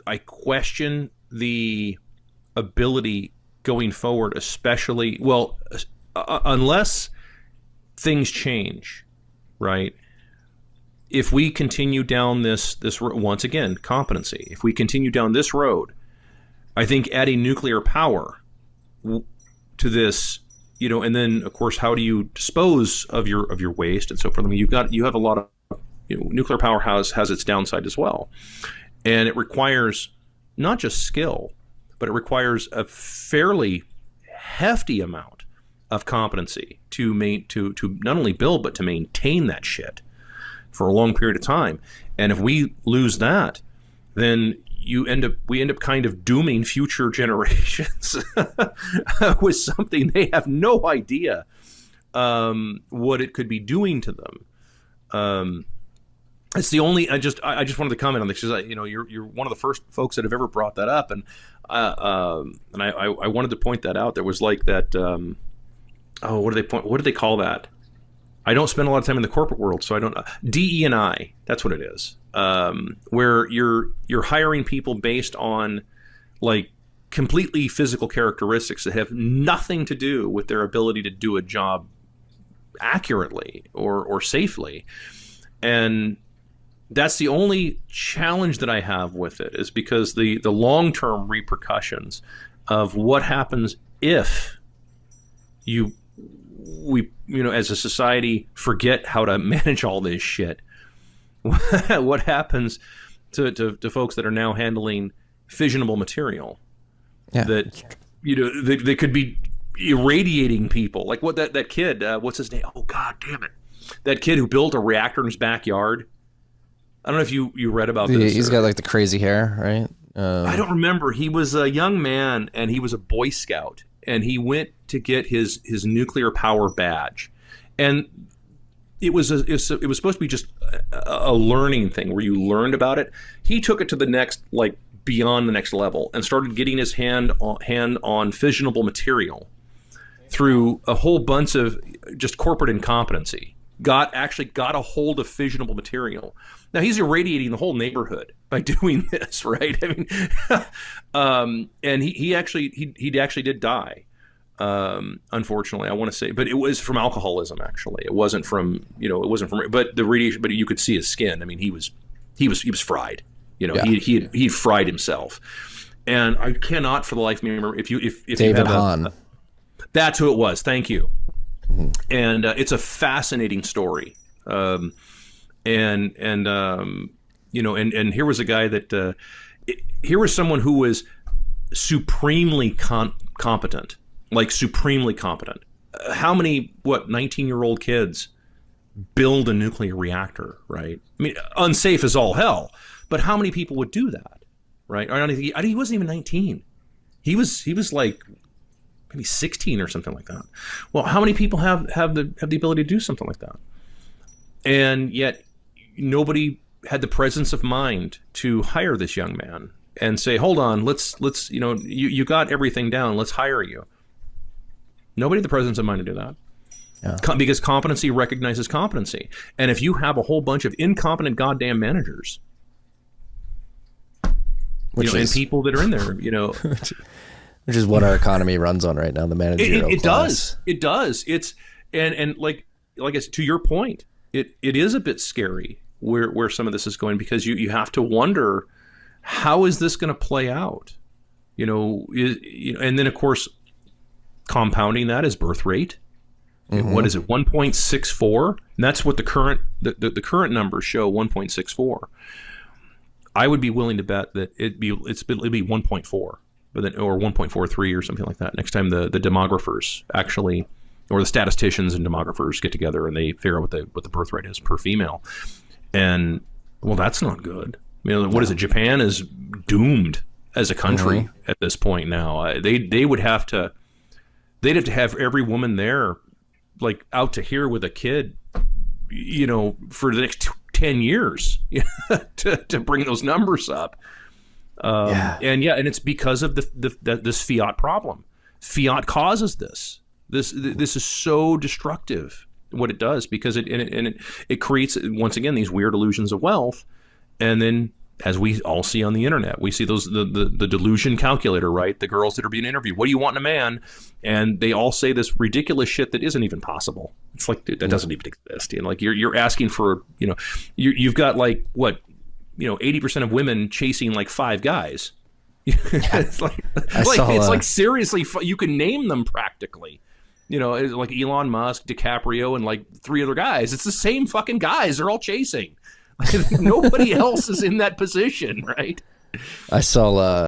I question the ability going forward, especially, well, unless things change, right? If we continue down this once again, competency, if we continue down this road, I think adding nuclear power to this, and then of course, how do you dispose of your waste and so forth? I mean, you have a lot of, nuclear power has its downside as well, and it requires not just skill, but it requires a fairly hefty amount of competency to not only build but to maintain that shit for a long period of time. And if we lose that, then we end up kind of dooming future generations with something they have no idea what it could be doing to them. It's the only. I just wanted to comment on this because you're one of the first folks that have ever brought that up, and I wanted to point that out. There was like that. What do they call that? I don't spend a lot of time in the corporate world, so I don't know. DE&I, that's what it is. Where you're hiring people based on like completely physical characteristics that have nothing to do with their ability to do a job accurately or safely. And that's the only challenge that I have with it, is because the long-term repercussions of what happens if we as a society forget how to manage all this shit. What happens to folks that are now handling fissionable material? Yeah. That they could be irradiating people. Like what that kid, what's his name? Oh God damn it. That kid who built a reactor in his backyard. I don't know if you read about this. He's got like the crazy hair, right? I don't remember. He was a young man and he was a Boy Scout, and he went to get his nuclear power badge. And it was supposed to be just a learning thing where you learned about it. He took it to the next, like beyond the next level, and started getting his hand on fissionable material through a whole bunch of just corporate incompetency. Actually got a hold of fissionable material. Now he's irradiating the whole neighborhood by doing this, right? I mean, and he actually did die. Unfortunately, I want to say, but it was from alcoholism. Actually, it wasn't from but the radiation. But you could see his skin. I mean, he was fried. Yeah. He fried himself. And I cannot for the life of me remember if David Hahn. That's who it was. Thank you. Mm-hmm. And it's a fascinating story. And here was a guy that here was someone who was supremely competent. Like supremely competent. How many 19-year-old kids build a nuclear reactor, right? I mean, unsafe as all hell, but how many people would do that, right? He wasn't even 19. He was like maybe 16 or something like that. Well, how many people have the ability to do something like that? And yet nobody had the presence of mind to hire this young man and say, hold on, let's you got everything down, let's hire you. Nobody had the presence of mind to do that. Yeah. Because competency recognizes competency. And if you have a whole bunch of incompetent goddamn managers, and people that are in there, which is what our economy runs on right now, the managerial class. It does. It's and like I said, to your point, it is a bit scary where some of this is going, because you have to wonder, how is this going to play out? And then of course, compounding that is birth rate. Mm-hmm. What is it, 1.64? And that's what the current numbers show, 1.64. I would be willing to bet that it'd be 1.4, but then, or 1.43 or something like that. Next time the demographers actually, or the statisticians and demographers get together and they figure out what the birth rate is per female, and well, that's not good. What is it? Japan is doomed as a country mm-hmm. at this point now. They would have to. They'd have to have every woman there, like, out to here with a kid, for the next 10 years to bring those numbers up. And it's because of this fiat problem. Fiat causes this. This is so destructive, what it does, because it creates, once again, these weird illusions of wealth, and then as we all see on the internet. We see those the delusion calculator, right? The girls that are being interviewed. What do you want in a man? And they all say this ridiculous shit that isn't even possible. It's like, dude, that doesn't even exist. You know, like you're asking for, you know, you've got like what, you know, 80% of women chasing like 5 guys. It's like seriously, you can name them practically. You know, like Elon Musk, DiCaprio, and like 3 other guys. It's the same fucking guys. They're all chasing. Nobody else is in that position, right? I saw